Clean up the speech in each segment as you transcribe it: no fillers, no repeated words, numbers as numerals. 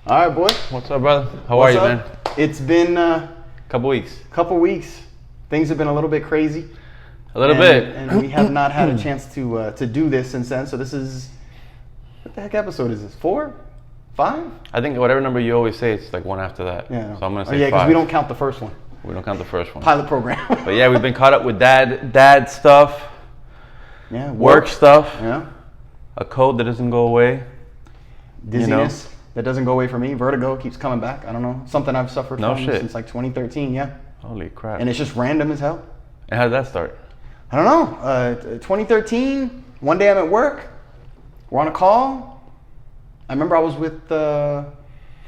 All right, boy. What's up, brother? How are you, man? It's been Couple weeks. couple weeks. Things have been a little bit crazy. A little bit. And we have not had a chance to do this since then. So this is, what the heck episode is this? 4? 5? I think whatever number you always say, it's like one after that. Yeah. So I'm gonna say yeah, because 5. we don't count the first one. We don't count the first one. Pilot program. But yeah, we've been caught up with dad stuff, Yeah. work stuff, Yeah. a cold that doesn't go away. Dizziness that doesn't go away from me. Vertigo keeps coming back. I don't know. Something I've suffered No from shit. since like 2013. Yeah. Holy crap. And it's just random as hell. And how did that start? I don't know. 2013, one day I'm at work. We're on a call. I remember I was with, well,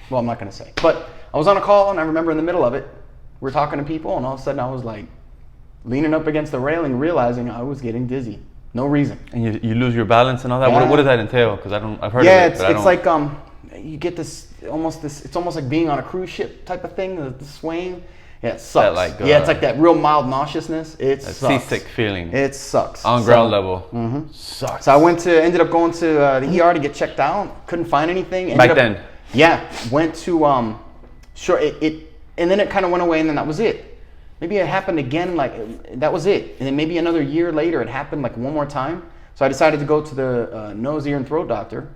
I'm not going to say. But I was on a call, and I remember in the middle of it, we're talking to people, and all of a sudden I was like leaning up against the railing, realizing I was getting dizzy. No reason. And you lose your balance and all that? Yeah. What does that entail? Because I've heard Yeah, of it. it's like you get this, it's almost like being on a cruise ship type of thing, the swaying. Yeah, it sucks. Yeah, it's like that real mild nauseousness. It a sucks. seasick feeling. It sucks. On ground level. Sucks. So I ended up going to the ER to get checked out. Couldn't find anything. Back then? Yeah, went to and then it kind of went away, and then that was it. Maybe it happened again, like that was it. And then maybe another year later, it happened like one more time. So I decided to go to the nose, ear, and throat doctor.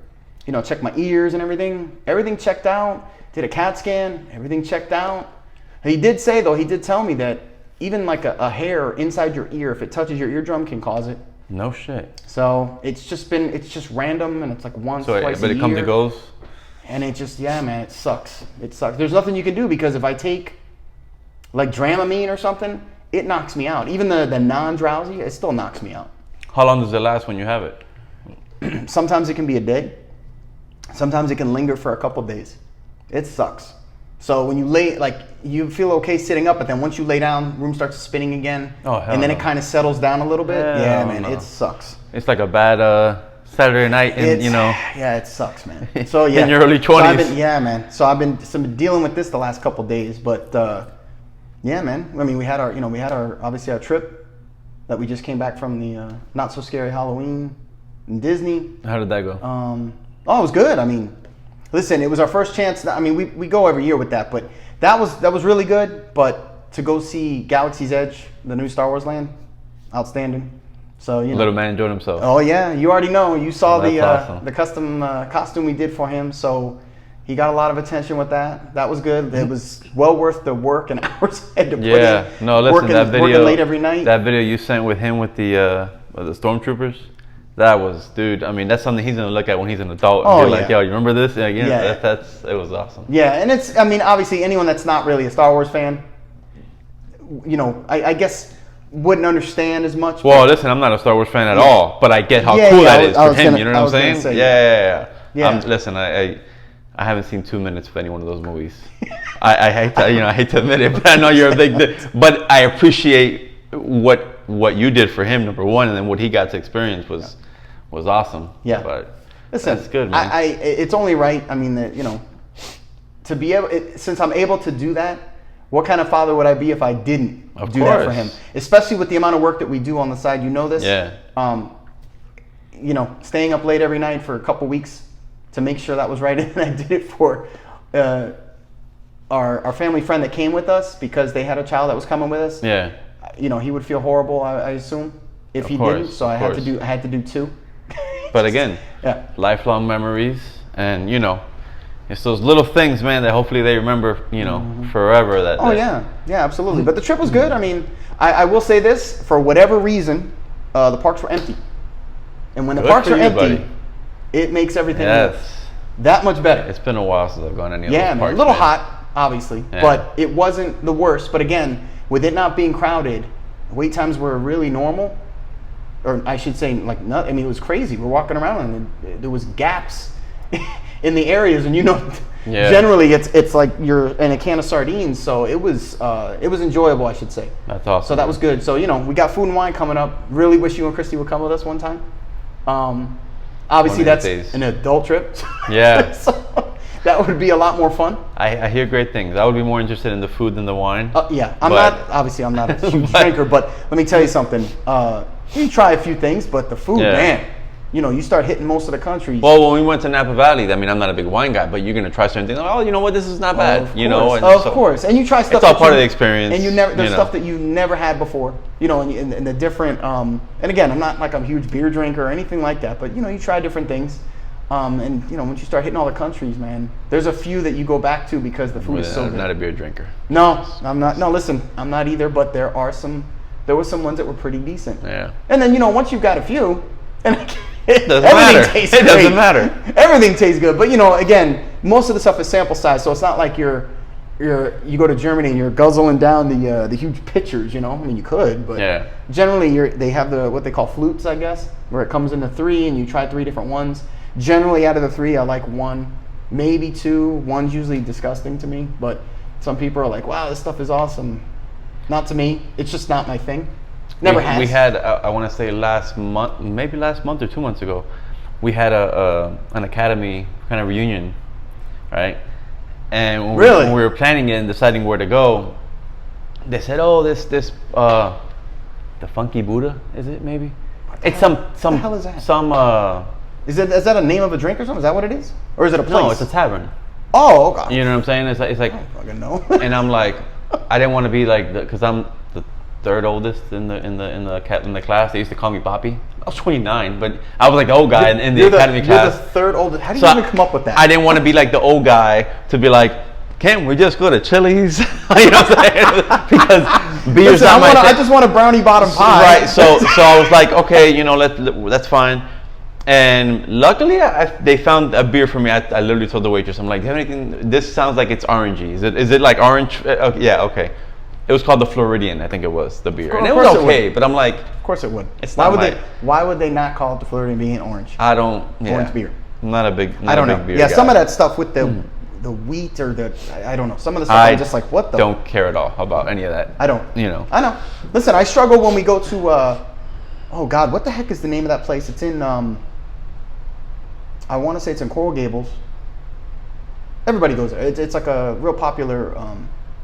You know, check my ears and everything. Everything checked out. Did a CAT scan. Everything checked out. He did tell me that even like a hair inside your ear, if it touches your eardrum, can cause it. No shit. So it's just random, and it's like once, twice a year. But it comes and goes? And it just, yeah, man, it sucks. It sucks. There's nothing you can do, because if I take like Dramamine or something, it knocks me out. Even the non-drowsy, it still knocks me out. How long does it last when you have it? Sometimes it can be a day. Sometimes it can linger for a couple days. It sucks. So when you feel okay sitting up, but then once you lay down, room starts spinning again. Oh, hell and then no. it kind of settles down a little bit. Hell man, no. it sucks. It's like a bad Saturday night in, Yeah, it sucks, man. So yeah. In your early 20s. So I've been dealing with this the last couple days, but yeah, man. I mean, we had our obviously our trip that we just came back from, the Not So Scary Halloween in Disney. How did that go? It was good. I mean, listen, it was our first chance. I mean, we go every year with that, but that was really good. But to go see Galaxy's Edge, the new Star Wars land, outstanding. So Little man enjoyed himself. Oh yeah, you already know. You saw That's awesome. the custom costume we did for him, so he got a lot of attention with that. That was good. It was well worth the work and hours I had to put in. Yeah, no, listen, that video, working late every night. That video you sent with him with the stormtroopers, that was, dude. I mean, that's something he's gonna look at when he's an adult and be like, "Yo, you remember this?" Like, it was awesome. Yeah, and it's, I mean, obviously anyone that's not really a Star Wars fan, I guess wouldn't understand as much. Well, listen, I'm not a Star Wars fan at all, but I get how cool that is for him. You know what I'm saying? Yeah. Listen, I haven't seen 2 minutes of any one of those movies. I hate to admit it, but I know you're a big. But I appreciate what you did for him, number one, and then what he got to experience was awesome. Yeah. But listen, that's good, man. It's only right. I mean, to be able, since I'm able to do that, what kind of father would I be if I didn't do that for him? Especially with the amount of work that we do on the side. You know this. Yeah. Staying up late every night for a couple weeks to make sure that was right, and I did it for our family friend that came with us, because they had a child that was coming with us. Yeah. He would feel horrible, I assume, if he didn't. So I had to do 2. But again, lifelong memories, and it's those little things, man, that hopefully they remember, forever. Yeah, absolutely. But the trip was good. I mean, I will say this: for whatever reason, the parks were empty, and when the parks are empty, it makes everything that much better. It's been a while since I've gone any of those parks. Man, a little hot, obviously, but it wasn't the worst. But again, with it not being crowded, wait times were really normal. Or I should say, it was crazy. We're walking around, and there was gaps in the areas, and generally it's like you're in a can of sardines. So it was enjoyable, I should say. That's awesome. So that was good. So we got food and wine coming up. Really wish you and Christy would come with us one time. Obviously that's an adult trip. Yeah. So that would be a lot more fun. I hear great things. I would be more interested in the food than the wine. Yeah, I'm not a huge drinker, but let me tell you something. You try a few things, but the food, man, you start hitting most of the countries. Well, when we went to Napa Valley, I mean, I'm not a big wine guy, but you're gonna try certain things. Like, oh, you know what? This is not bad. Of course. And you try stuff. It's all part of the experience. And there's stuff that you never had before. And the different. And again, I'm not like I'm a huge beer drinker or anything like that, but you try different things. And once you start hitting all the countries, man, there's a few that you go back to because the food is so good. I'm not a beer drinker. No, I'm not. No, listen, I'm not either. But there were some ones that were pretty decent. Yeah. And then once you've got a few, and it doesn't matter. It doesn't matter. Everything tastes good. But again, most of the stuff is sample size, so it's not like you go to Germany and you're guzzling down the huge pitchers. I mean, you could, but generally they have what they call flutes, I guess, where it comes into 3 and you try 3 different ones. Generally, out of the 3, I like 1, maybe 2. 1's usually disgusting to me, but some people are like, "Wow, this stuff is awesome." Not to me. It's just not my thing. Never has. We had, I want to say last month or 2 months ago, we had an academy kind of reunion, right? And when we were planning it and deciding where to go, they said, "Oh, this the Funky Buddha, is it maybe?" It's some. What the hell is that? Is that a name of a drink or something? Is that what it is? Or is it a place? No, it's a tavern. Oh, okay. You know what I'm saying? It's like I don't fucking know. And I'm like, I didn't want to be like, because I'm the 3rd oldest in the class. They used to call me Papi. I was 29, but I was like the old guy in the academy class. You're the 3rd oldest. How do you even come up with that? I didn't want to be like the old guy to be like, can't we just go to Chili's? You know what I'm saying? Because beer's not my thing. I just want a brownie bottom pie. Right. So I was like, okay, that's fine. And luckily, they found a beer for me. I literally told the waitress, I'm like, do you have anything? This sounds like it's orangey. Is it like orange? Yeah, okay. It was called the Floridian, I think it was, the beer. And it was okay, but I'm like, of course it would. It's why not why would they not call it the Floridian being orange? I don't. Orange beer. I'm not a big. I don't know. Beer yeah, guy. some of that stuff with the wheat or I don't know. Some of the stuff I'm just like, what the? Don't care at all about any of that. I don't. I know. Listen, I struggle when we go to. Oh God, what the heck is the name of that place? It's in. I want to say it's in Coral Gables. Everybody goes there. It's like a real popular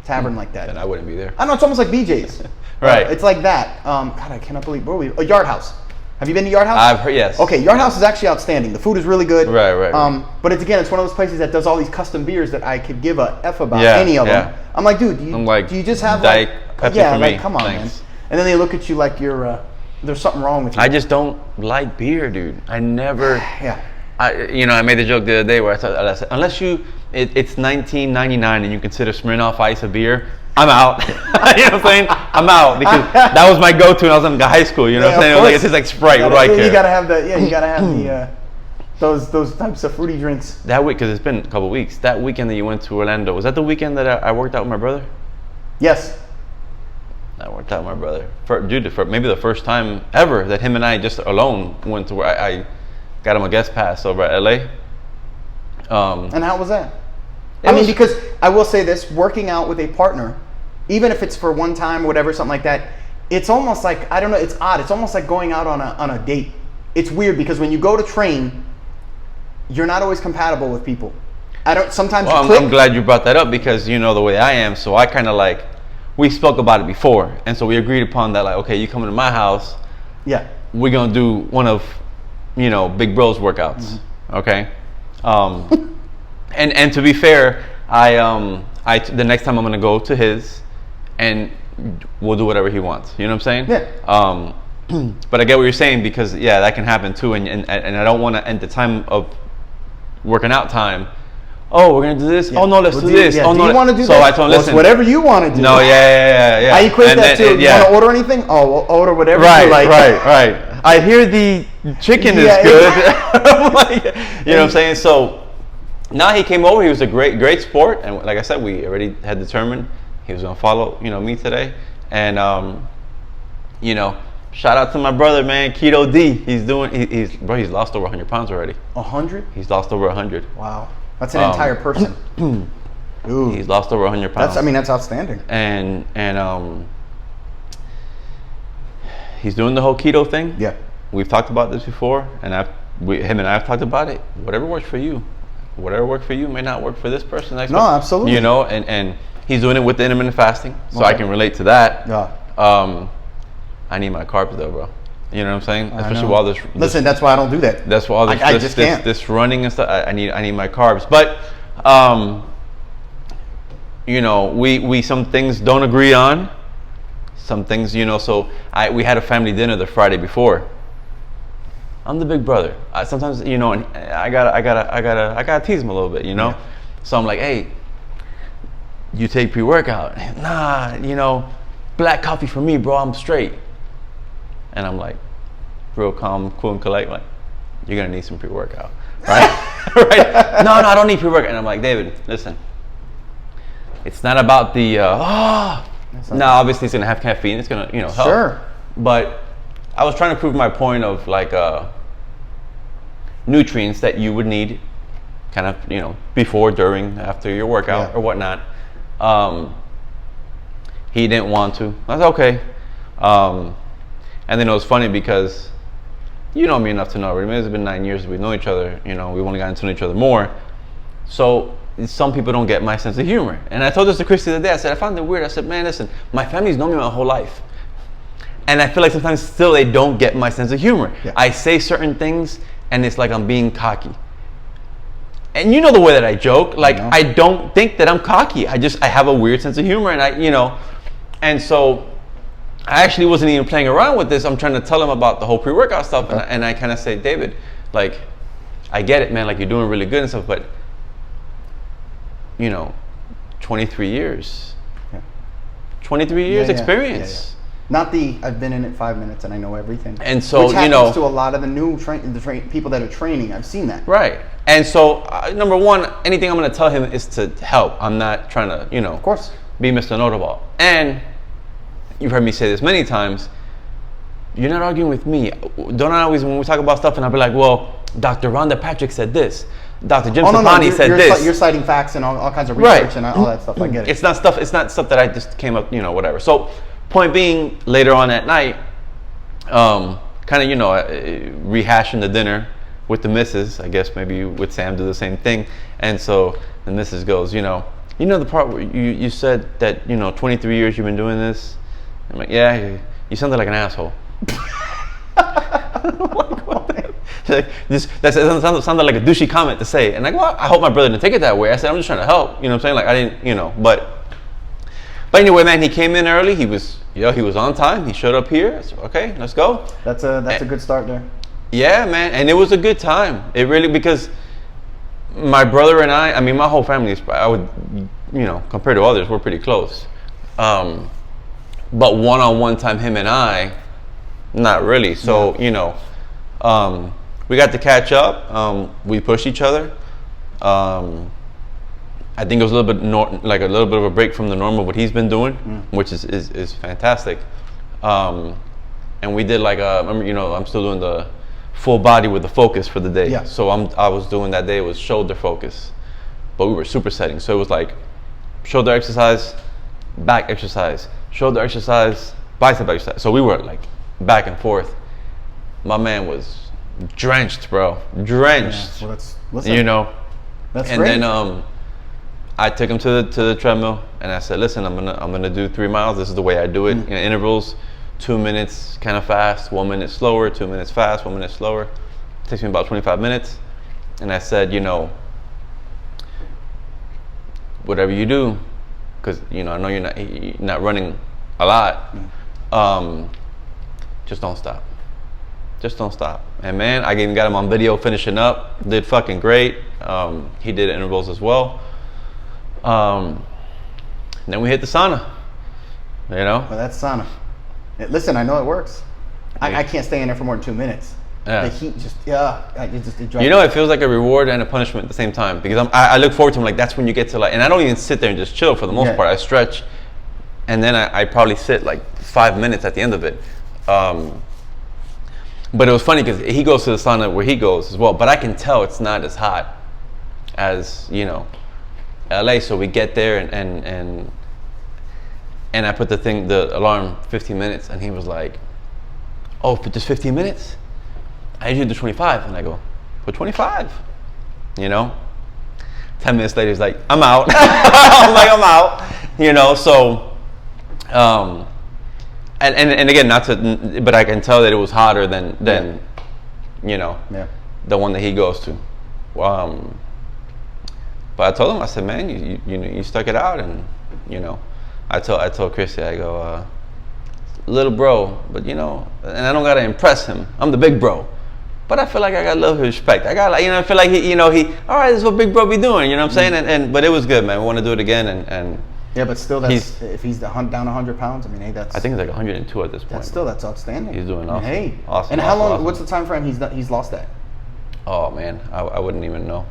tavern like that. And I wouldn't be there. I know, it's almost like BJ's. Right. It's like that. God, I cannot believe. Where are we? A Yard House. Have you been to Yard House? I've heard, yes. Okay, Yard House is actually outstanding. The food is really good. Right. But it's one of those places that does all these custom beers that I could give a F about any of them. I'm like, dude, do you just have Diet Pepsi for me. Come on, Thanks. man. And then they look at you like you're there's something wrong with you. I just don't like beer, dude. I never. Yeah. I made the joke the other day where I said, unless it's 19.99 and you consider Smirnoff Ice a beer, I'm out. You know what I'm saying? I'm out because that was my go-to when I was in high school. You know what I'm saying? I was like, it's just like Sprite. What do I care? You gotta have the those types of fruity drinks. That week, because it's been a couple weeks. That weekend that you went to Orlando, was that the weekend that I worked out with my brother? Yes. I worked out with my brother for maybe the first time ever that him and I just alone went to where I got him a guest pass over at LA. And how was that? Because I will say this, working out with a partner, even if it's for one time or whatever, something like that, it's almost like, I don't know, it's odd. It's almost like going out on a date. It's weird because when you go to train, you're not always compatible with people. Sometimes you click. I'm glad you brought that up because you know the way I am. So I kind of like, we spoke about it before. And so we agreed upon that, like, okay, you come into my house. Yeah. We're going to do one of, Big Bro's workouts. Mm-hmm. Okay. And to be fair, the next time I'm gonna go to his, and we'll do whatever he wants. You know what I'm saying? Yeah. But I get what you're saying because that can happen too, and I don't want to end the time of working out time. Oh, we're gonna do this. Yeah. Oh no, let's do this. Yeah. Oh no, you want to do so this? I told him, listen. Whatever you want to do. No, yeah. I equate that to. You want to order anything? Oh, we'll order whatever you like. Right. I hear the chicken is good. I'm like, you know what I'm saying? So now he came over. He was a great sport, and like I said, we already had determined he was gonna follow me today. And shout out to my brother, man, Keto D. He's lost over 100 pounds already. 100? He's lost over 100. Wow, that's an entire person. Ooh. He's lost over 100 pounds. That's outstanding. And he's doing the whole keto thing. Yeah. We've talked about this before, and him and I have talked about it. Whatever works for you. Whatever worked for you may not work for this person. No, absolutely. And he's doing it with the intermittent fasting, so I can relate to that. Yeah. I need my carbs though, bro. You know what I'm saying? Especially with all this. Listen, that's why I don't do that. That's why all this. I just can't. This running and stuff. I need my carbs, but you know, we some things don't agree on. Some things, you know. So we had a family dinner the Friday before. I'm the big brother. Sometimes, you know, and I gotta tease him a little bit, you know. Yeah. So I'm like, hey, you take pre-workout? Nah, you know, black coffee for me, bro. I'm straight. And I'm like, real calm, cool and collect, like, you're gonna need some pre-workout, right? Right? No, I don't need pre-workout. And I'm like, David, listen, it's not about the no, obviously it's gonna have caffeine. It's gonna, you know, help. Sure. But I was trying to prove my point of like nutrients that you would need, kind of, you know, before, during, after your workout or whatnot. He didn't want to. That's okay. And then it was funny because you know me enough to know already. It's been 9 years we know each other. You know, we've only gotten to know each other more. So some people don't get my sense of humor. And I told this to Christy the other day. I said, I found it weird. I said, man, listen, my family's known me my whole life. And I feel like sometimes still they don't get my sense of humor. Yeah. I say certain things and it's like I'm being cocky. And you know the way that I joke. Like, I don't think that I'm cocky. I have a weird sense of humor, and you know. And so I actually wasn't even playing around with this. I'm trying to tell him about the whole pre-workout stuff. Okay. And I kind of say, David, like, I get it, man. Like, you're doing really good and stuff, but, you know, 23 years. Yeah. 23 years experience. Yeah. Not I've been in it 5 minutes and I know everything. And so, which happens you know, to a lot of the new people that are training. I've seen that. Right. And so, number one, anything I'm going to tell him is to help. I'm not trying to, you know, of course, be Mr. Know-it-all. And you've heard me say this many times. You're not arguing with me. Don't I always, when we talk about stuff, and I'll be like, well, Dr. Rhonda Patrick said this. Dr. Jim Sapani said this. You're citing facts and all kinds of research and all that stuff. I get it. It's not stuff that I just came up, you know, whatever. So, point being, later on that night, kind of, you know, rehashing the dinner with the missus. I guess maybe with Sam do the same thing. And so the missus goes, you know the part where you said that, you know, 23 years you've been doing this? I'm like, yeah, you sounded like an asshole. Like, that sounded like a douchey comment to say. And I go, I hope my brother didn't take it that way. I said, I'm just trying to help. You know what I'm saying? Like, I didn't, you know, but anyway, man, he came in early. He was on time. He showed up here. So, okay, let's go. That's a good start there. Yeah, man, and it was a good time. It really, because my brother and I mean, my whole family is, I would, you know, compared to others, we're pretty close. But one-on-one time, him and I, not really. So, you know, we got to catch up. We pushed each other. I think it was a little bit like a little bit of a break from the norm of what he's been doing, which is fantastic. And we did like remember, you know, I'm still doing the full body with the focus for the day. Yeah. So I was doing that day, it was shoulder focus, but we were supersetting. So it was like shoulder exercise, back exercise, shoulder exercise, bicep exercise. So we were like back and forth. My man was drenched, bro, drenched. Yeah, well, listen, you know. That's and great. Then I took him to the treadmill and I said, listen, I'm gonna do 3 miles. This is the way I do it in intervals. 2 minutes kind of fast, 1 minute slower, 2 minutes fast, 1 minute slower. It takes me about 25 minutes. And I said, you know, whatever you do, because, you know, I know you're not running a lot, just don't stop. Just don't stop. And man, I even got him on video finishing up. Did fucking great. He did intervals as well. Then we hit the sauna. You know? Well, that's sauna. Listen, I know it works. I can't stay in there for more than 2 minutes. Yeah. The heat just, it drives you know, it feels like a reward and a punishment at the same time, because I look forward to them. Like, that's when you get to, like, and I don't even sit there and just chill for the most part. I stretch, and then I probably sit like 5 minutes at the end of it. But it was funny because he goes to the sauna where he goes as well, but I can tell it's not as hot as, you know, LA. So we get there and I put the alarm 15 minutes, and he was like, oh, for just 15 minutes? I usually do 25. And I go, for 25? You know? 10 minutes later, he's like, I'm out. I'm like, I'm out. You know, so And again, not to, but I can tell that it was hotter than you know, the one that he goes to. But I told him, I said, man, you stuck it out, and you know, I told Chrissy, I go, little bro, but you know, and I don't gotta impress him. I'm the big bro, but I feel like I got a little respect. I got, like, you know, I feel like he, all right, this is what big bro be doing. You know what I'm saying? And but it was good, man. We want to do it again, and yeah, but still, if he's down 100 pounds, I mean, hey, that's. I think it's like 102 at this point. That's outstanding. He's doing awesome. Hey, awesome. And how long? What's the time frame he's lost that? Oh man, I wouldn't even know.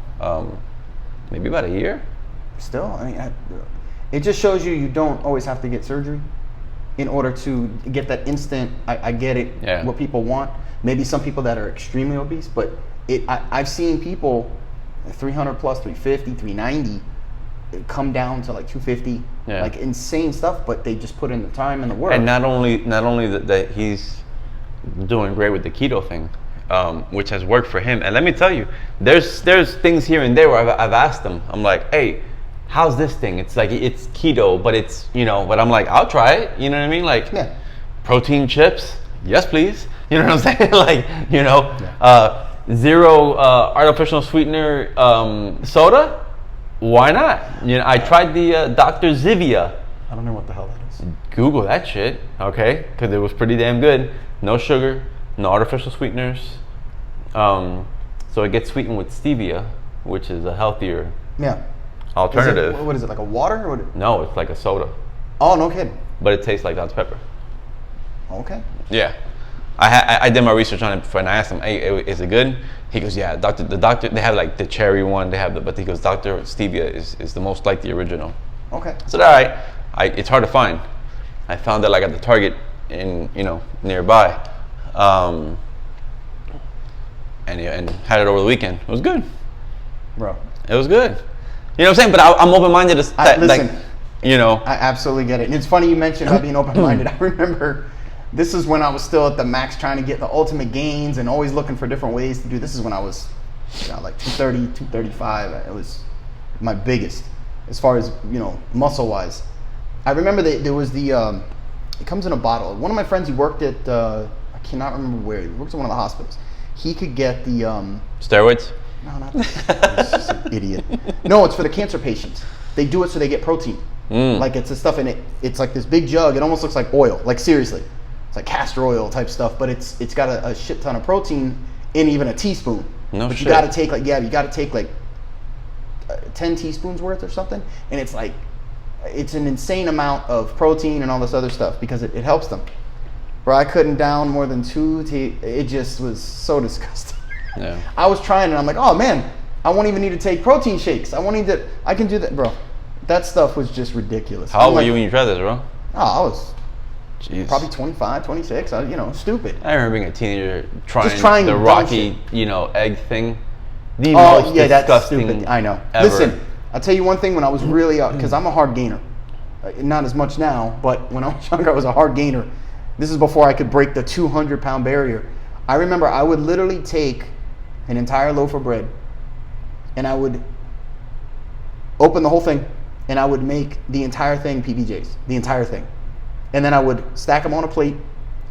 Maybe about a year. Still, I mean, it just shows you don't always have to get surgery in order to get that instant. I get it. Yeah. What people want. Maybe some people that are extremely obese, but I've seen people 300 plus, 350, 390 come down to like 250, like insane stuff, but they just put in the time and the work. And not only that he's doing great with the keto thing, which has worked for him. And let me tell you, there's things here and there where I've asked him. I'm like, hey, how's this thing? It's like, it's keto, but it's, but I'm like, I'll try it. You know what I mean? Like, protein chips, yes please. You know what I'm saying? Like, zero artificial sweetener soda. Why not? I tried the Dr. Zivia. I don't know what the hell that is. Google that shit, okay? Because it was pretty damn good. No sugar, no artificial sweeteners. So it gets sweetened with stevia, which is a healthier alternative. What is it, like a water? Or No, it's like a soda. Oh, no kidding. But it tastes like Dr. Pepper. Okay. Yeah. I did my research on it before, and I asked him, hey, is it good? He goes, yeah, the doctor, they have like the cherry one, but he goes, Dr. Stevia is the most like the original. Okay. So all right, it's hard to find. I found it like at the Target in, nearby. And had it over the weekend. It was good. Bro. It was good. You know what I'm saying? But I'm open-minded. Listen, I absolutely get it. And it's funny you mentioned about being open-minded. I remember this is when I was still at the max trying to get the ultimate gains and always looking for different ways to do. This is when I was, like 230, 235. It was my biggest as far as, muscle-wise. I remember there was it comes in a bottle. One of my friends, he worked at, I cannot remember where, he works at one of the hospitals. He could get the... steroids? No, not that. He's just an idiot. No, it's for the cancer patients. They do it so they get protein. Like it's the stuff in it. It's like this big jug. It almost looks like oil. Like seriously. It's like castor oil type stuff, but it's got a shit ton of protein in even a teaspoon. No but shit. You got to take like 10 teaspoons worth or something, and it's like it's an insane amount of protein and all this other stuff because it helps them. Bro, I couldn't down more than 2 it just was so disgusting. Yeah. I was trying and I'm like, oh man, I won't even need to take protein shakes. I can do that, bro. That stuff was just ridiculous. How old were you when you tried this, bro? Oh, I was Jeez. Probably 25, 26, stupid. I remember being a teenager trying the Rocky, egg thing. The most disgusting that's stupid. I know. Ever. Listen, I'll tell you one thing. When I was really, because I'm a hard gainer, not as much now, but when I was younger, I was a hard gainer. This is before I could break the 200-pound barrier. I remember I would literally take an entire loaf of bread, and I would open the whole thing, and I would make the entire thing PBJs, the entire thing. And then I would stack them on a plate,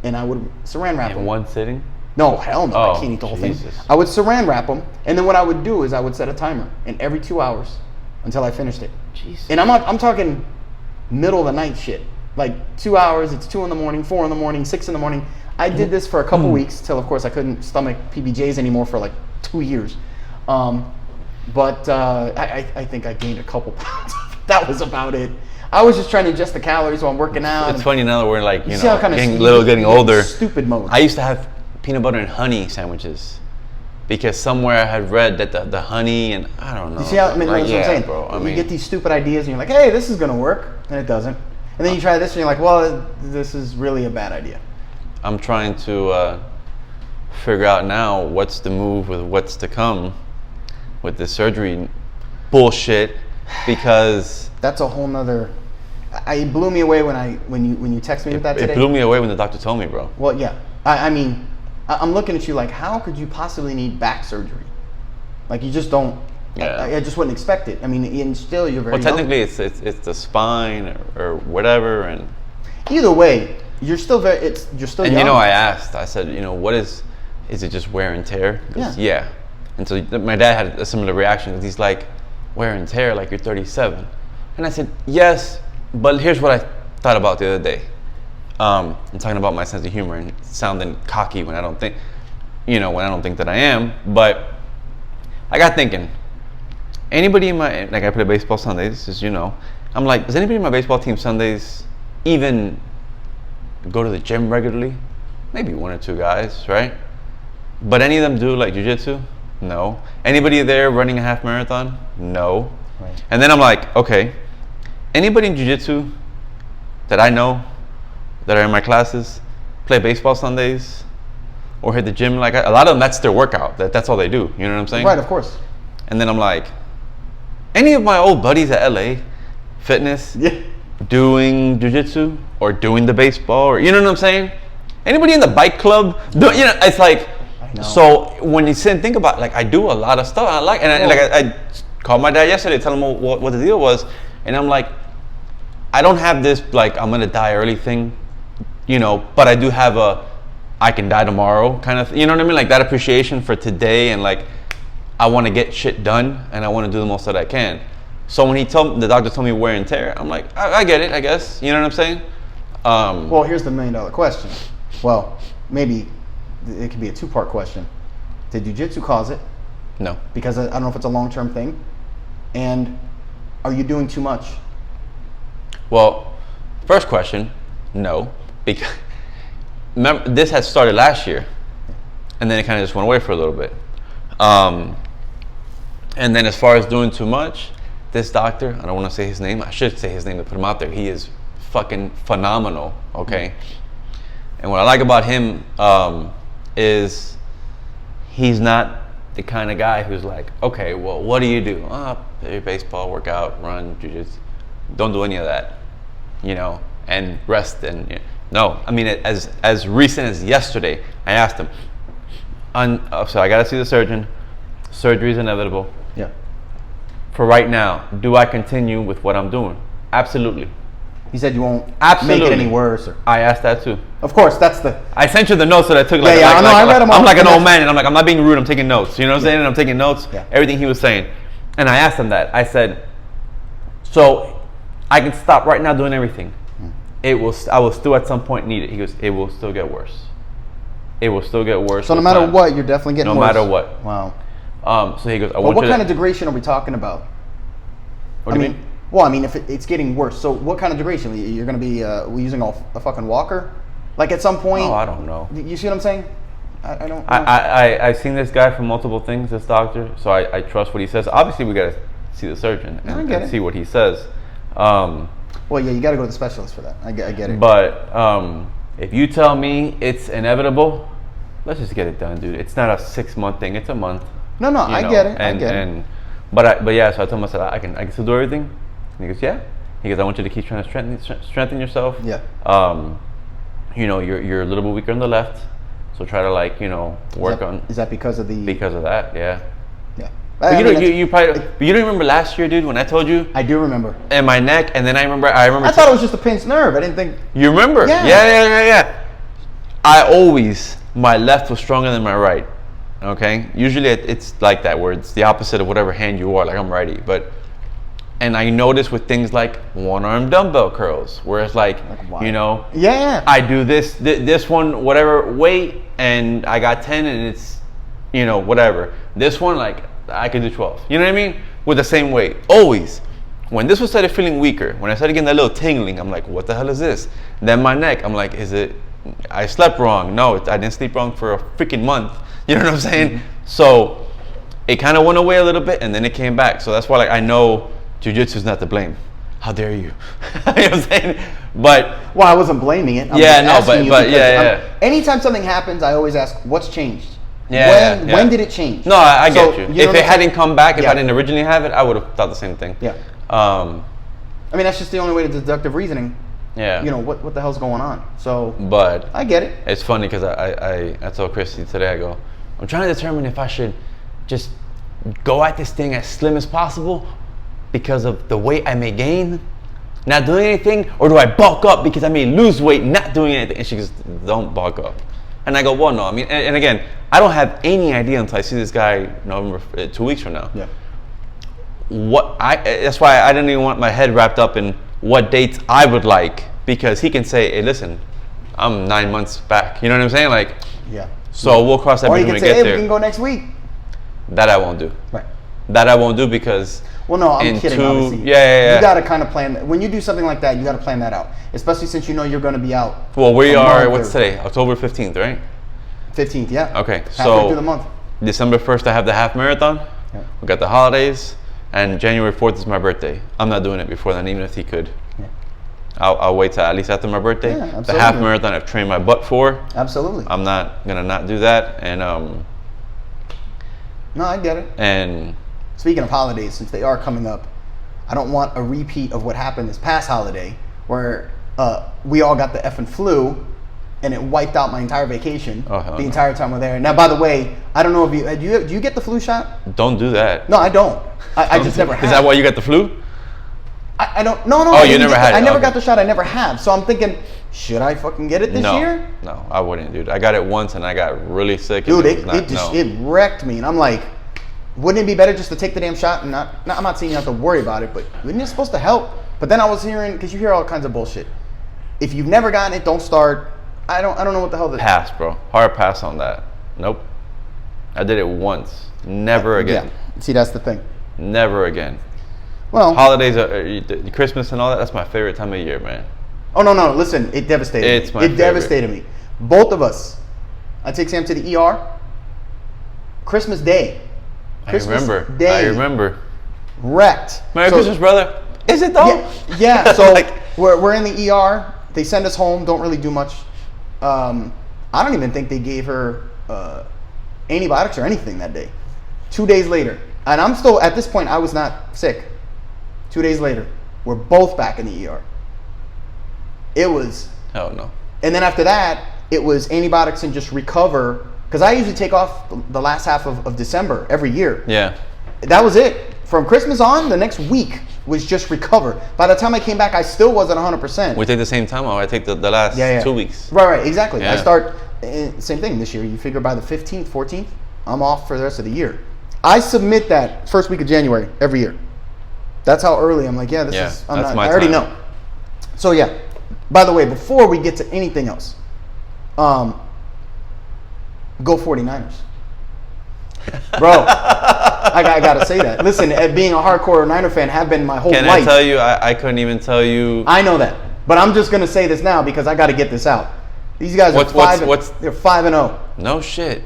and I would saran wrap them. In one sitting? No, hell no, I can't eat the whole thing. I would saran wrap them, and then what I would do is I would set a timer, and every 2 hours until I finished it. Jesus. And I'm talking middle of the night shit. Like 2 hours, it's 2 in the morning, 4 in the morning, 6 in the morning. I did this for a couple weeks till, of course, I couldn't stomach PBJs anymore for like 2 years. But I think I gained a couple pounds. That was about it. I was just trying to adjust the calories while I'm working out. It's funny now that we're like, getting older. Stupid mode. I used to have peanut butter and honey sandwiches because somewhere I had read that the honey and I don't know. You see how, that's what I'm saying. Bro, you get these stupid ideas and you're like, hey, this is going to work. And it doesn't. And then you try this and you're like, well, this is really a bad idea. I'm trying to figure out now what's the move with what's to come with this surgery bullshit because that's a whole nother. It blew me away when you text me with that today. It blew me away when the doctor told me, bro. Well, yeah. I mean, I'm looking at you like, how could you possibly need back surgery? Like you just don't. Yeah. I just wouldn't expect it. I mean, and still you're very. Well, technically, it's the spine or whatever, and either way, You're still And young. I asked. I said, what is it just wear and tear? He goes, yeah. And so my dad had a similar reaction because he's like, wear and tear, like you're 37. And I said, yes, but here's what I thought about the other day. I'm talking about my sense of humor and sounding cocky when I don't think, that I am. But I got thinking, anybody in my, like I play baseball Sundays, as you know. I'm like, does anybody in my baseball team Sundays even go to the gym regularly? Maybe one or two guys, right? But any of them do like jiu-jitsu? No. Anybody there running a half marathon? No. Right. And then I'm like, okay, anybody in jiu-jitsu that I know that are in my classes play baseball Sundays or hit the gym? Like a lot of them, that's their workout. That's all they do. You know what I'm saying? Right, of course. And then I'm like, any of my old buddies at LA Fitness doing jiu-jitsu or doing the baseball, or you know what I'm saying? Anybody in the bike club? It's like, so when you sit and think about it, like I do a lot of stuff. I called my dad yesterday, tell him what the deal was, and I'm like, I don't have this like I'm gonna die early thing, but I do have I can die tomorrow kind of, you know what I mean? Like that appreciation for today, and like I want to get shit done and I want to do the most that I can. So when the doctor told me wear and tear, I'm like, I get it, I guess. You know what I'm saying? Well, here's the $1 million question. Well, maybe it could be a two-part question. Did jiu-jitsu cause it? No. Because I don't know if it's a long-term thing. And are you doing too much? Well, first question, no. Because remember, this had started last year. And then it kind of just went away for a little bit. And then as far as doing too much, this doctor, I don't want to say his name. I should say his name to put him out there. He is fucking phenomenal, okay? And what I like about him is he's not the kind of guy who's like, okay, well, what do you do? Play baseball, work out, run, jiu-jitsu. Don't do any of that, and rest. And no, I mean, as recent as yesterday, I asked him, so I got to see the surgeon. Surgery is inevitable. Yeah. For right now, do I continue with what I'm doing? Absolutely. He said you won't Absolutely. make it any worse. I asked that too. Of course, that's the... I sent you the notes that I took. I read them all. I'm like an old man, and I'm like, I'm not being rude, I'm taking notes. You know what I'm saying? And I'm taking notes, Yeah. everything he was saying. And I asked him that. I said, so I can stop right now doing everything. I will still at some point need it. He goes, it will still get worse. It will still get worse. So no matter what, you're definitely getting worse. No matter what. Wow. So he goes, what kind of degradation are we talking about? What do you mean? Well, I mean, if it's getting worse, so what kind of degradation? You're going to be using a fucking walker? Like at some point? Oh, I don't know. You see what I'm saying? I don't know. I've seen this guy from multiple things, this doctor, so I trust what he says. Obviously, we got to see the surgeon and see what he says. Well, yeah, you got to go to the specialist for that. I get it. But if you tell me it's inevitable, let's just get it done, dude. It's not a 6-month thing. It's a month. No, I get it. But yeah, so I told him, I said, I can still do everything. And he goes, yeah. He goes, I want you to keep trying to strengthen yourself. Yeah. You're a little bit weaker on the left, so try to work on. Is that because of the? Because of that, yeah. Yeah. But you probably. But you don't remember last year, dude, when I told you? I do remember. And my neck, and then I remember. I thought it was just a pinched nerve. I didn't think. You remember? Yeah. My left was stronger than my right. Okay. Usually it's like that, where it's the opposite of whatever hand you are. Like I'm righty, and I noticed with things like one-arm dumbbell curls, where it's like Yeah. I do this one, whatever weight, and I got 10, and it's, whatever. This one, like, I can do 12. You know what I mean? With the same weight. Always. When this one started feeling weaker, when I started getting that little tingling, I'm like, what the hell is this? Then my neck, I'm like, I slept wrong. No, I didn't sleep wrong for a freaking month. You know what I'm saying? Mm-hmm. So it kind of went away a little bit, and then it came back. So that's why, I know jiu-jitsu is not to blame. How dare you? You know what I'm saying? But I wasn't blaming it. Anytime something happens, I always ask, what's changed? When did it change? No, I get you. If it hadn't come back, if I didn't originally have it, I would have thought the same thing. Yeah. I mean, that's just the only way to deductive reasoning. Yeah. What the hell's going on? So. But I get it. It's funny because I told Christy today, I go, I'm trying to determine if I should just go at this thing as slim as possible because of the weight I may gain, not doing anything, or do I bulk up because I may lose weight not doing anything? And she goes, don't bulk up. And I go, well, no. I mean, and again, I don't have any idea until I see this guy 2 weeks from now. Yeah. That's why I didn't even want my head wrapped up in what dates I would like, because he can say, hey, listen, I'm 9 months back. You know what I'm saying? Like, yeah. So we'll cross that bridge when we get there. We can go next week. That I won't do. Right. That I won't do because. Well, no, I'm kidding. Obviously, yeah. You got to kind of plan. When you do something like that, you got to plan that out, especially since you know you're going to be out. Well, we are. What's today? October 15th, right? 15th, yeah. Okay, halfway through the month. December 1st, I have the half marathon. Yeah. We got the holidays, and January 4th is my birthday. I'm not doing it before then, even if he could. Yeah. I'll wait till at least after my birthday. Yeah, absolutely. The half marathon I've trained my butt for. Absolutely. I'm not gonna not do that, and No, I get it. And speaking of holidays, since they are coming up, I don't want a repeat of what happened this past holiday, where we all got the effing flu, and it wiped out my entire vacation the entire time we're there. Now, by the way, I don't know if do you get the flu shot? Don't do that. No, I don't. I just never have. Is that why you got the flu? I don't. No. Oh, you never had it. I never got the shot. I never have. So I'm thinking, should I fucking get it this year? No, I wouldn't, dude. I got it once and I got really sick. Dude, it wrecked me, and I'm like, wouldn't it be better just to take the damn shot and not? I'm not saying you have to worry about it, but isn't it supposed to help? But then I was hearing, because you hear all kinds of bullshit. If you've never gotten it, don't start. I don't know what the hell. Pass, bro. Hard pass on that. Nope. I did it once. Never again. Yeah. See, that's the thing. Never again. Well, holidays, Christmas and all that. That's my favorite time of year, man. Oh no! Listen, it devastated me. It devastated me. Both of us. I take Sam to the ER. Christmas Day. I remember. Wrecked. Merry Christmas, brother. Is it though? Yeah. So we're in the ER. They send us home. Don't really do much. I don't even think they gave her antibiotics or anything that day. 2 days later, and I'm still at this point. I was not sick. 2 days later, we're both back in the ER. It was. Hell no. And then after that, it was antibiotics and just recover. Because I usually take off the last half of December every year. Yeah. That was it. From Christmas on, the next week was just recover. By the time I came back, I still wasn't 100%. We take the same time, or I take the last 2 weeks. Right, exactly. Yeah. I start, same thing this year. You figure by the 15th, 14th, I'm off for the rest of the year. I submit that first week of January every year. That's how early I'm like, I already know. So yeah, by the way, before we get to anything else, go 49ers. Bro, I gotta say that. Listen, being a hardcore Niner fan have been my whole life. Can I tell you, I couldn't even tell you. I know that, but I'm just gonna say this now because I gotta get this out. These guys are they're 5-0. No shit.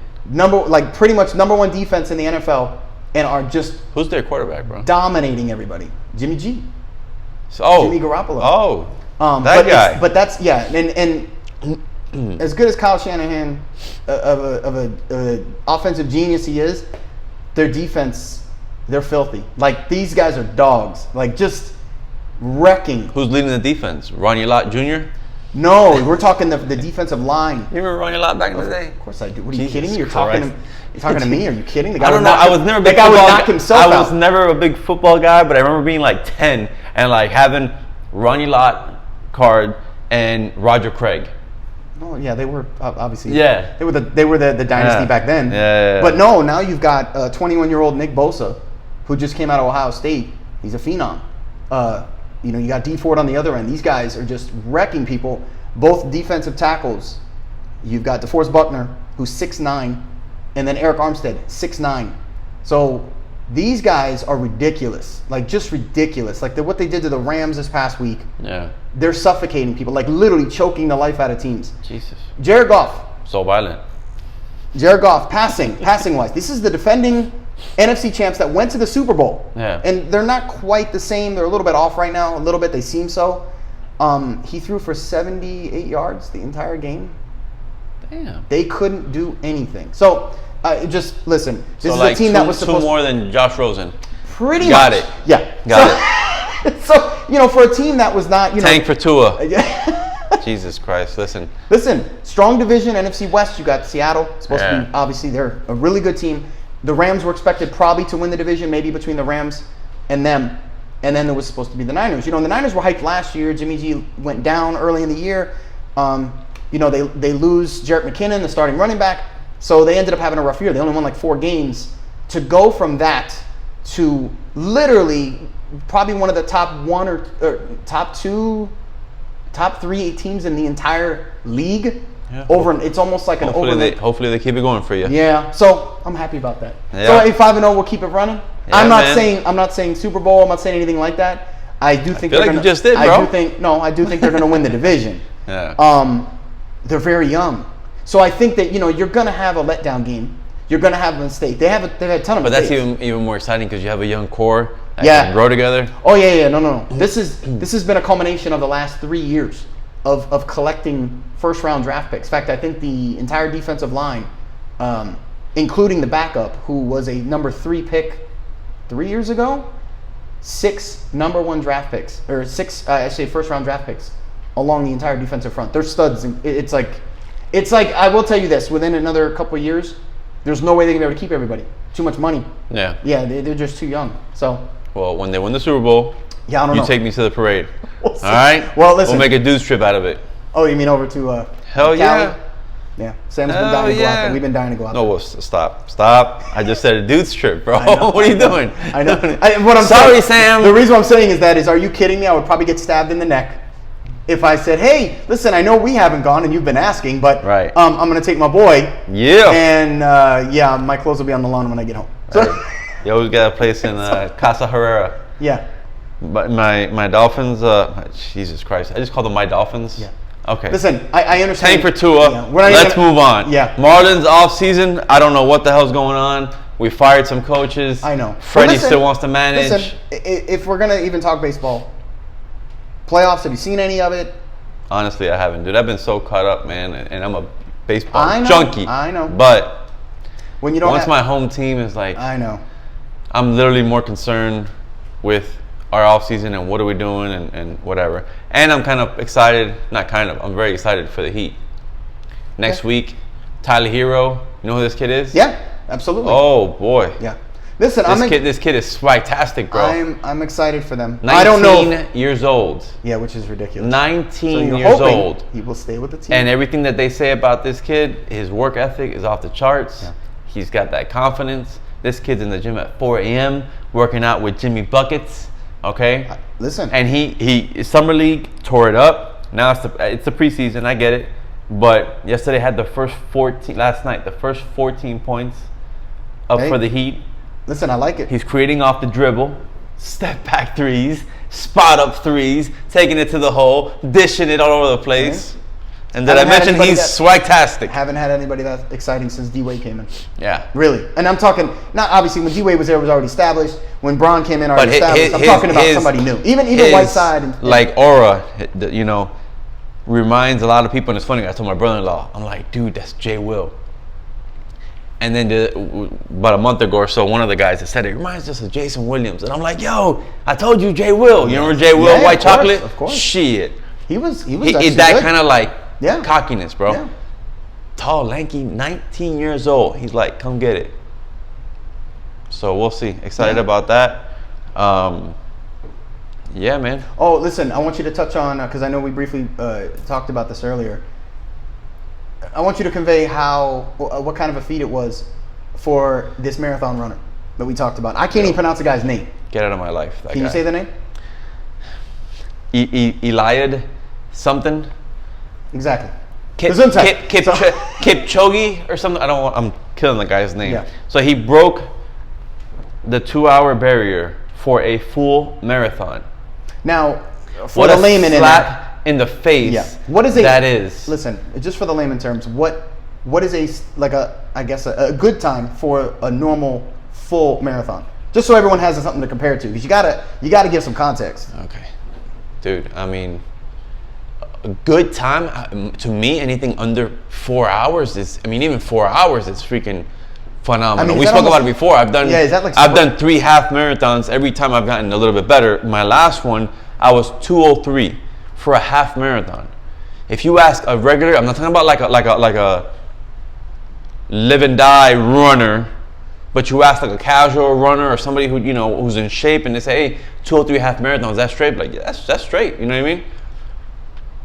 Pretty much number one defense in the NFL, and are just who's their quarterback, bro? Dominating everybody. Jimmy G. Jimmy Garoppolo. That guy. But that's and as good as Kyle Shanahan of a offensive genius he is, their defense, they're filthy. Like, these guys are dogs. Like, just wrecking. Who's leading the defense? Ronnie Lott Jr.? No, we're talking the defensive line. You remember Ronnie Lott back in the day? Of course I do. What, are you kidding me? You're talking to me? Are you kidding? I don't know. I was never a big football guy. I was out. never a big football guy, but I remember being like 10 and like having Ronnie Lott card and Roger Craig. Oh yeah, they were obviously. Yeah, they were the dynasty back then. Yeah. But no, now you've got 21-year-old Nick Bosa, who just came out of Ohio State. He's a phenom. You got Dee Ford on the other end. These guys are just wrecking people. Both defensive tackles. You've got DeForest Buckner, who's 6'9", and then Eric Armstead, 6'9". So these guys are ridiculous, like just ridiculous. Like what they did to the Rams this past week. Yeah. They're suffocating people, like literally choking the life out of teams. Jesus. Jared Goff. So violent. Jared Goff, passing wise. This is the defending NFC champs that went to the Super Bowl. Yeah. And they're not quite the same. They're a little bit off right now. A little bit. They seem so. He threw for 78 yards the entire game. Damn. They couldn't do anything. So, just listen. This is a team that was supposed to... more than Josh Rosen. Pretty much. Got it. Yeah. Got it. So, for a team that was not, Tank for Tua. Jesus Christ, listen, strong division, NFC West, you got Seattle. It's supposed to be, obviously, they're a really good team. The Rams were expected probably to win the division, maybe between the Rams and them. and then there was supposed to be the Niners. The Niners were hyped last year. Jimmy G went down early in the year. They lose Jerick McKinnon, the starting running back, so they ended up having a rough year. They only won like 4 games. To go from that to literally probably one of the top 1 or top 2, top 3 teams in the entire league. Yeah. It's almost like hopefully they keep it going for you. Yeah, so I'm happy about that. Yeah. So a 5-0, we'll keep it running. Yeah, I'm not saying Super Bowl. I'm not saying anything like that. I do think you just did, bro. I do think they're gonna win the division. Yeah. They're very young, so I think that you're gonna have a letdown game. You're gonna have a mistake. They've had a ton of mistakes. But that's even more exciting because you have a young core that can grow together. Oh yeah. No. This has been a culmination of the last 3 years of collecting first-round draft picks. In fact, I think the entire defensive line, including the backup, who was a number 3 pick 3 years ago, 6 number 1 draft picks, or 6 first-round draft picks along the entire defensive front. They're studs. It's like I will tell you this: within another couple of years, there's no way they're gonna be able to keep everybody. Too much money. Yeah. Yeah, they're just too young. So. Well, when they win the Super Bowl, I don't know. Take me to the parade. All right. Well, listen. We'll make a dudes trip out of it. Oh, you mean over to Hell Cali? Yeah. Yeah. Sam's been dying to go out there. We've been dying to go out there. No, stop. I just said a dudes trip, bro. What are you doing? I know. Sorry, Sam. The reason I'm saying is, are you kidding me? I would probably get stabbed in the neck if I said, "Hey, listen, I know we haven't gone and you've been asking, but I'm going to take my boy." Yeah. And my clothes will be on the lawn when I get home. So, you always got a place in Casa Herrera. Yeah. But my Dolphins, Jesus Christ, I just call them my Dolphins. Yeah. Okay. Listen, I understand. Tank for Tua. Yeah. Let's move on. Yeah. Marlins off season. I don't know what the hell's going on. We fired some coaches. I know. Freddie still wants to manage. Listen, if we're gonna even talk baseball, playoffs. Have you seen any of it? Honestly, I haven't, dude. I've been so caught up, man, and I'm a baseball junkie. I know. But when you don't once my home team is like, I know. I'm literally more concerned with our off season and what are we doing and whatever. And I'm kind of excited, I'm very excited for the Heat. Next week, Tyler Hero, you know who this kid is? Yeah, absolutely. Oh boy. Yeah. Listen, this kid is spectacular, bro. I'm excited for them. 19 I don't know. years old. Yeah, which is ridiculous. 19 years old. He will stay with the team. And everything that they say about this kid, his work ethic is off the charts. Yeah. He's got that confidence. This kid's in the gym at 4 a.m. working out with Jimmy Buckets. Okay. Listen. And he summer league tore it up. Now it's the preseason. I get it. But yesterday had last night the first 14 points up for the Heat. Listen, I like it. He's creating off the dribble, step back threes, spot up threes, taking it to the hole, dishing it all over the place. Okay. And did I mention he's swagtastic? Haven't had anybody that exciting since D-Wade came in. Yeah. Really. And I'm talking, not obviously when D-Wade was there, it was already established. When Braun came in, already established. I'm talking about somebody new. Even Whiteside. Like aura, reminds a lot of people. And it's funny, I told my brother-in-law, I'm like, dude, that's Jay Will. And then about a month ago or so, one of the guys that said it reminds us of Jason Williams. And I'm like, yo, I told you Jay Will. You remember Jay Will, White Chocolate? Of course. Shit. He was that kind of like cockiness, bro. Yeah. Tall, lanky, 19 years old. He's like, come get it. So we'll see. Excited about that. Yeah, man. Oh, listen, I want you to touch on, because I know we briefly talked about this earlier. I want you to convey what kind of a feat it was for this marathon runner that we talked about. I can't even pronounce the guy's name. Get out of my life. Can you say the name? Eliud something. Exactly. Kipchoge or something. I'm killing the guy's name. Yeah. So he broke the 2-hour barrier for a full marathon. Now, for the layman in the face. Yeah. What is that is? Listen, just for the layman terms, what is a good time for a normal full marathon? Just so everyone has something to compare to, because you gotta give some context. Okay, dude. I mean, a good time to me, anything under 4 hours even 4 hours is freaking phenomenal. We spoke about it before. I've done 3 half marathons. Every time I've gotten a little bit better. My last one, I was 2:03 for a half marathon. If you ask a regular, I'm not talking about like a live and die runner But you ask like a casual runner or somebody who who's in shape, and they say, "Hey, 203 half marathons, that's straight." Like, yeah, that's straight. You know what I mean?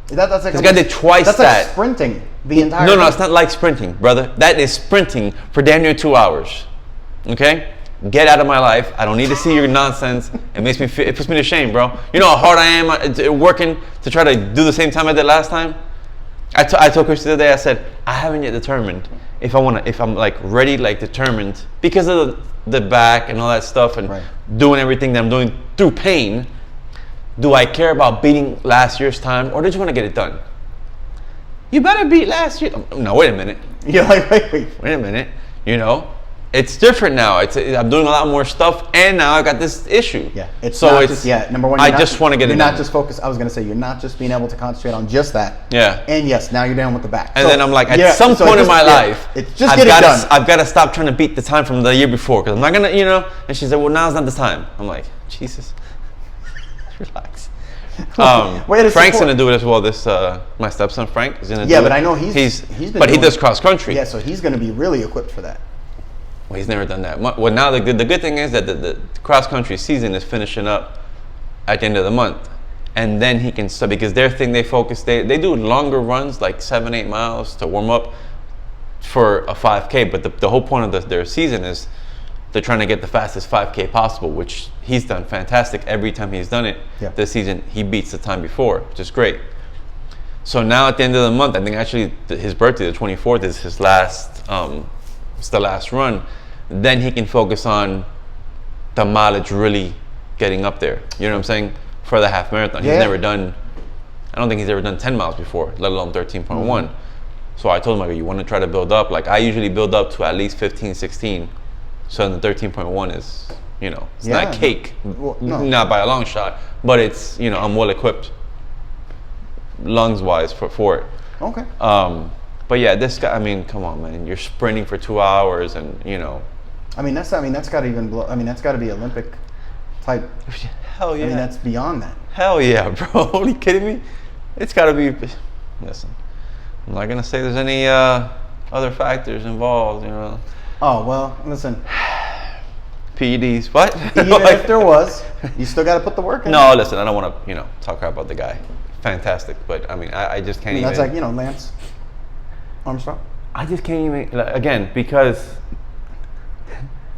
That's like this guy did twice that's that. Like sprinting the entire. No, it's not like sprinting, brother. That is sprinting for damn near 2 hours. Okay, get out of my life. I don't need to see your nonsense. It puts me to shame, bro. You know how hard I am working to try to do the same time I did last time. I told Chris the other day. I said I haven't yet determined if I'm like ready, like determined because of the back and all that stuff and doing everything that I'm doing through pain. Do I care about beating last year's time, or did you want to get it done? You better beat last year. No, wait a minute. You're like, wait a minute. It's different now. I'm doing a lot more stuff, and now I got this issue. Yeah, number one. I just want to get it done. You're not just focused. I was gonna say you're not just being able to concentrate on just that. Yeah. And yes, now you're down with the back. And then I'm like, at some point in my life, it's just get it done. I've got to stop trying to beat the time from the year before because I'm not gonna, And she said, well, now's not the time. I'm like, Jesus, relax. Frank's gonna do it as well. My stepson Frank is gonna do it. Yeah, but I know he's been. But he does cross country. Yeah, so he's gonna be really equipped for that. Well, he's never done that. Well, now the good thing is that the cross country season is finishing up at the end of the month, and then he can start because they do longer runs like 7-8 miles to warm up for a 5K. But the whole point of their season is they're trying to get the fastest 5K possible, which he's done fantastic every time he's done it. Yeah. This season he beats the time before, which is great. So now at the end of the month, I think actually his birthday, the 24th, is his last. It's the last run. Then he can focus on the mileage really getting up there. You know what I'm saying? For the half marathon, I don't think he's ever done 10 miles before, let alone 13.1. Mm-hmm. So I told him, you want to try to build up? Like I usually build up to at least 15, 16. So the 13.1 is, it's not cake, not by a long shot, but it's, I'm well equipped, lungs wise for it. Okay. But yeah, this guy. I mean, come on, man. You're sprinting for 2 hours, and that's got to that's got to be Olympic type. Hell yeah. That's beyond that. Hell yeah, bro. Are you kidding me? It's got to be. Listen, I'm not gonna say there's any other factors involved. Oh well, listen. PEDs, what? Even if there was, you still got to put the work in. No, listen. I don't want to, talk crap about the guy. Fantastic, but I mean, I just can't even. That's like Lance Armstrong. I just can't even again because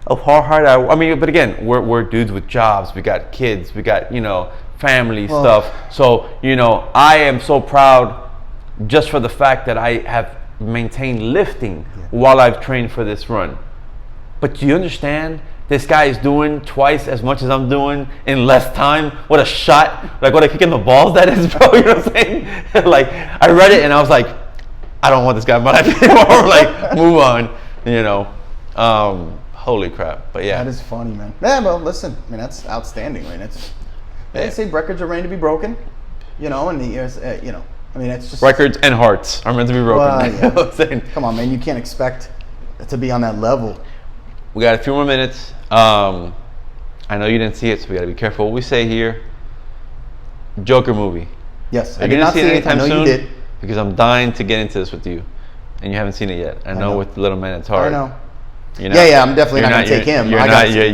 of how hard I mean, but again, we're dudes with jobs. We got kids. We got family stuff. So I am so proud just for the fact that I have maintained lifting while I've trained for this run. But do you understand? This guy is doing twice as much as I'm doing in less time. What a shot! Like what a kick in the balls that is, bro. You know what I'm saying? Like I read it and I was like, I don't want this guy in my life anymore. Like move on. Holy crap! But yeah, that is funny, man. Yeah, well, listen, I mean that's outstanding, man. They say records are ready to be broken, and the years, I mean it's just records and hearts are meant to be broken. Well, come on, man. You can't expect to be on that level. We got a few more minutes. I know you didn't see it, so we got to be careful what we say here. Joker movie. Yes, I did not see it anytime soon. You did. Because I'm dying to get into this with you, and you haven't seen it yet. I know with Little Man it's hard. I know. I'm definitely not gonna take him. You're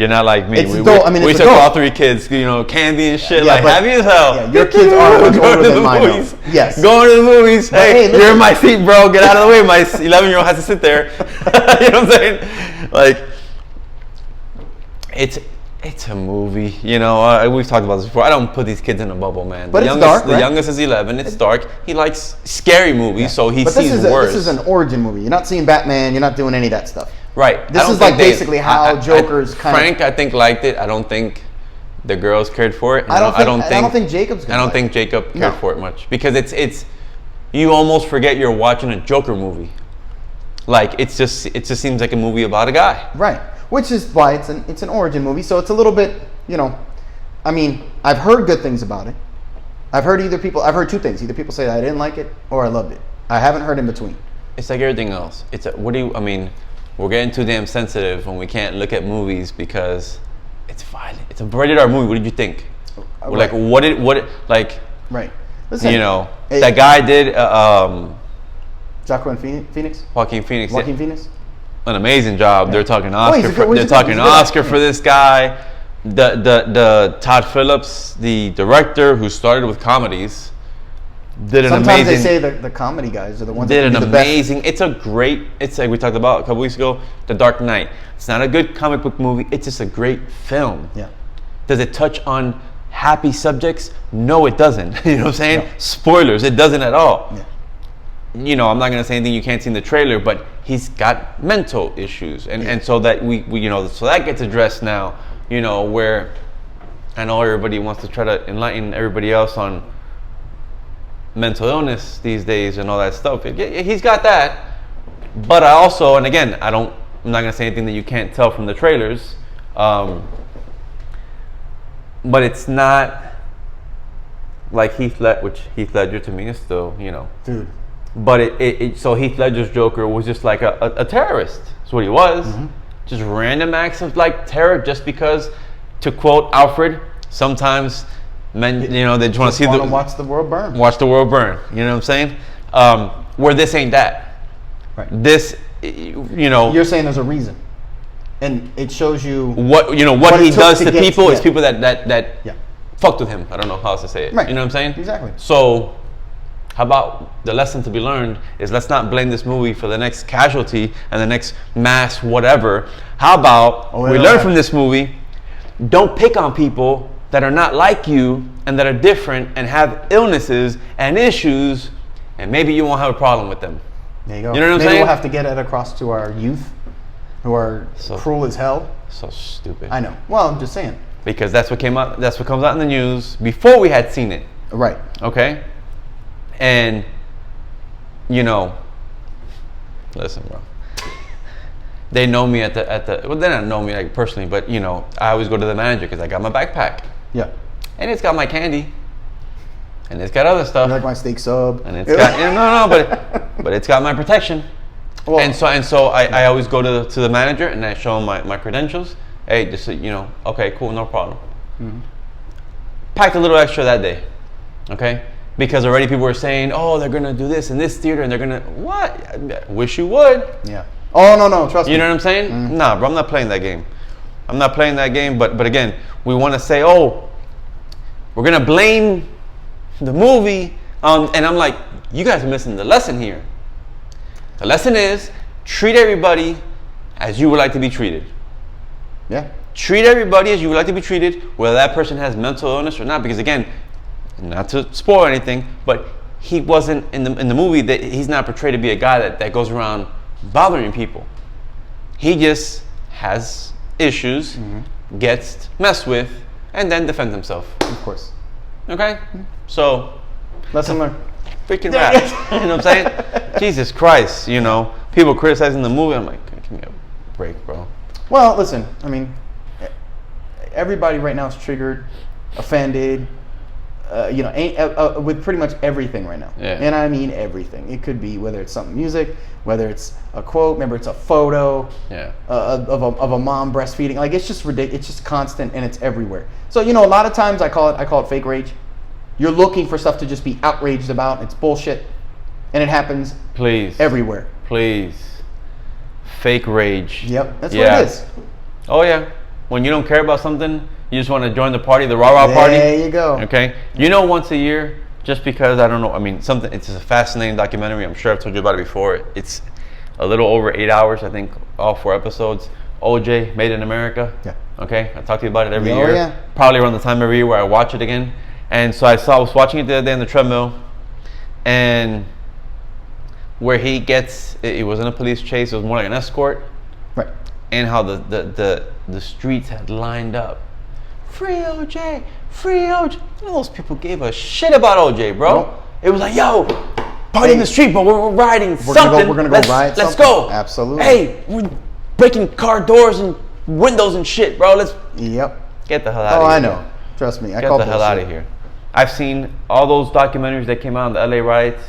not like me. We took all 3 kids, candy and shit, happy as hell. Yeah, your kids are much older than mine. Yes. Going to the movies. Hey, you're in my seat, bro. Get out of the way. My 11-year-old has to sit there. You know what I'm saying? Like, it's a movie. We've talked about this before. I don't put these kids in a bubble, man. But it's dark, right? The youngest is 11. It's dark. He likes scary movies, so he sees worse. This is an origin movie. You're not seeing Batman. You're not doing any of that stuff. Right. This is like basically how Joker's kind of. Frank, I think, liked it. I don't think the girls cared for it. I don't think Jacob's. I don't think Jacob cared for it much because it's. You almost forget you're watching a Joker movie. Like it just seems like a movie about a guy. Right. Which is why it's an origin movie. So it's a little bit, I mean, I've heard good things about it. I've heard 2 things. Either people say I didn't like it or I loved it. I haven't heard in between. It's like everything else. We're getting too damn sensitive when we can't look at movies because it's violent. It's a rated R movie. What did you think? Right. Like right. Listen, that guy did Joaquin Phoenix. Joaquin Phoenix. Joaquin Phoenix. an amazing job. They're talking Oscar. For this guy. The Todd Phillips, the director who started with comedies, did an amazing. Sometimes they say the comedy guys are the ones did that an amazing. It's a great. It's like we talked about a couple weeks ago. The Dark Knight. It's not a good comic book movie. It's just a great film. Yeah. Does it touch on happy subjects? No, it doesn't. You know what I'm saying? No. Spoilers. It doesn't at all. Yeah. You know, I'm not gonna say anything you can't see in the trailer, but he's got mental issues, and so that we you know, so that gets addressed now. You know, where I know everybody wants to try to enlighten everybody else on mental illness these days and all that stuff. He's got that, but I also, and again, I'm not gonna say anything that you can't tell from the trailers, but it's not like Heath Ledger to me is still, you know, dude. But so Heath Ledger's Joker was just like a terrorist. That's what he was. Mm-hmm. Just random acts of like terror, just because, to quote Alfred, sometimes men, you know, they just want to see watch the world burn. Watch the world burn. You know what I'm saying? Where this ain't that. Right. This, you know. You're saying there's a reason, and it shows you what he does to people is people that fucked with him. I don't know how else to say it. Right. You know what I'm saying? Exactly. So, how about the lesson to be learned is, let's not blame this movie for the next casualty and the next mass whatever. How about we learn from this movie, don't pick on people that are not like you and that are different and have illnesses and issues, and maybe you won't have a problem with them. There you go. You know what I'm saying? Maybe we'll have to get it across to our youth who are cruel as hell. So stupid. I know. Well, I'm just saying. Because that's what comes out in the news before we had seen it. Right. Okay? And, you know, listen, bro. They know me at the well, they don't know me like personally, but you know, I always go to the manager because I got my backpack. Yeah. And it's got my candy. And it's got other stuff. You like my steak sub. And it's got but it's got my protection. Well, and so I always go to the manager and I show him my credentials. Hey, just you know, okay, cool, no problem. Mm-hmm. Packed a little extra that day. Okay? Because already people were saying, oh, they're gonna do this in this theater, and they're gonna what? I wish you would. Yeah. Oh no, trust me. You know what I'm saying? Mm-hmm. Nah, bro, I'm not playing that game. I'm not playing that game. But again, we want to say, oh, we're gonna blame the movie, and I'm like, you guys are missing the lesson here. The lesson is treat everybody as you would like to be treated. Yeah. Treat everybody as you would like to be treated, whether that person has mental illness or not. Because again, not to spoil anything, but he wasn't in the movie, that he's not portrayed to be a guy that goes around bothering people. He just has issues, mm-hmm. gets messed with, and then defends himself. Of course. Okay? Mm-hmm. So lesson learned. Freaking rap. You know what I'm saying? Jesus Christ, you know. People criticizing the movie. I'm like, give me a break, bro. Well, listen, I mean, everybody right now is triggered, offended, you know, with pretty much everything right now. Yeah. And I mean everything. It could be whether it's something music, whether it's a quote, maybe it's a photo of a mom breastfeeding. Like, it's just ridiculous. It's just constant, and it's everywhere. So, you know, a lot of times I call it fake rage. You're looking for stuff to just be outraged about. It's bullshit, and it happens. Please. Everywhere. Please. Fake rage. Yep, that's what it is. Oh yeah. When you don't care about something, you just want to join the party, the rah-rah party. There you go. Okay. You know, once a year, just because, I don't know, I mean, it's a fascinating documentary. I'm sure I've told you about it before. It's a little over 8 hours, I think, all 4 episodes. OJ, Made in America. Yeah. Okay. I talk to you about it every year. Yeah. Probably around the time every year where I watch it again. And so I was watching it the other day on the treadmill, and where he gets, it wasn't a police chase, it was more like an escort. Right. And how the streets had lined up. Free OJ, free OJ. None of those people gave a shit about OJ, bro. Nope. It was like, yo, party in the street, but we're riding something. We're gonna go ride something. Let's go. Absolutely. Hey, we're breaking car doors and windows and shit, bro. Let's get the hell out of here. Oh, I know. Trust me. Get the hell out of here. I've seen all those documentaries that came out on the LA riots.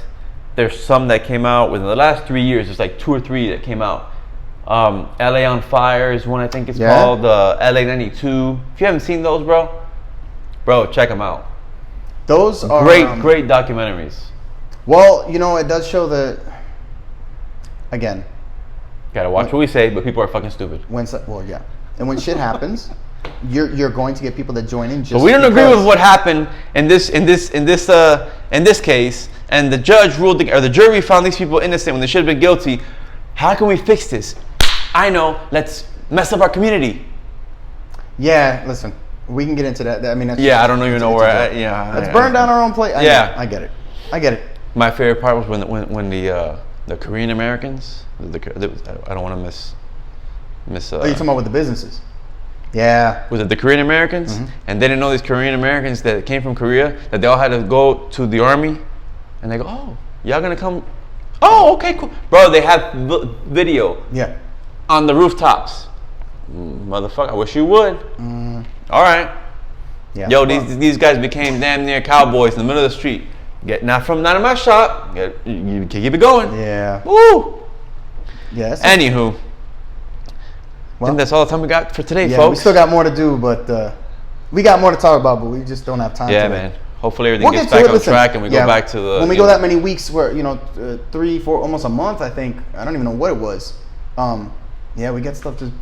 There's some that came out within the last 3 years. There's like 2 or 3 that came out. LA on Fire is one, I think it's called. LA 92. If you haven't seen those, bro, check them out. Those are great documentaries. Well, you know, it does show that, again, Gotta watch what we say, but people are fucking stupid. Well, yeah. And when shit happens, you're going to get people that join in. But we don't agree with what happened in this case, and the judge ruled, or the jury found these people innocent when they should have been guilty. How can we fix this? I know. Let's mess up our community. Yeah, listen. We can get into that. I mean, that's I don't even know where. Let's burn down our own place. I get it. My favorite part was when the Korean Americans. I don't want to miss. You're talking about with the businesses? Yeah. Was it the Korean Americans? Mm-hmm. And they didn't know these Korean Americans that came from Korea, that they all had to go to the army, and they go, "Oh, y'all gonna come? Oh, okay, cool, bro." They have video. Yeah. On the rooftops. Motherfucker, I wish you would. All right. Yeah. Yo, these guys became damn near cowboys in the middle of the street. Not in my shop. You keep it going. Yeah. Woo. Yes. Anywho, I think that's all the time we got for today, folks. We still got more to do, but we got more to talk about, but we just don't have time. Yeah, man. Hopefully everything gets back on track and we go back to the. When we go that many weeks, where 3, 4, almost a month, I think. I don't even know what it was. We get stuff just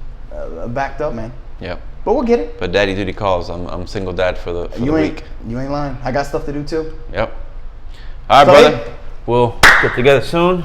backed up, man. Yep. But we'll get it. But daddy duty calls. I'm single dad for the week. You ain't lying. I got stuff to do too. Yep. All right, brother. We'll get together soon.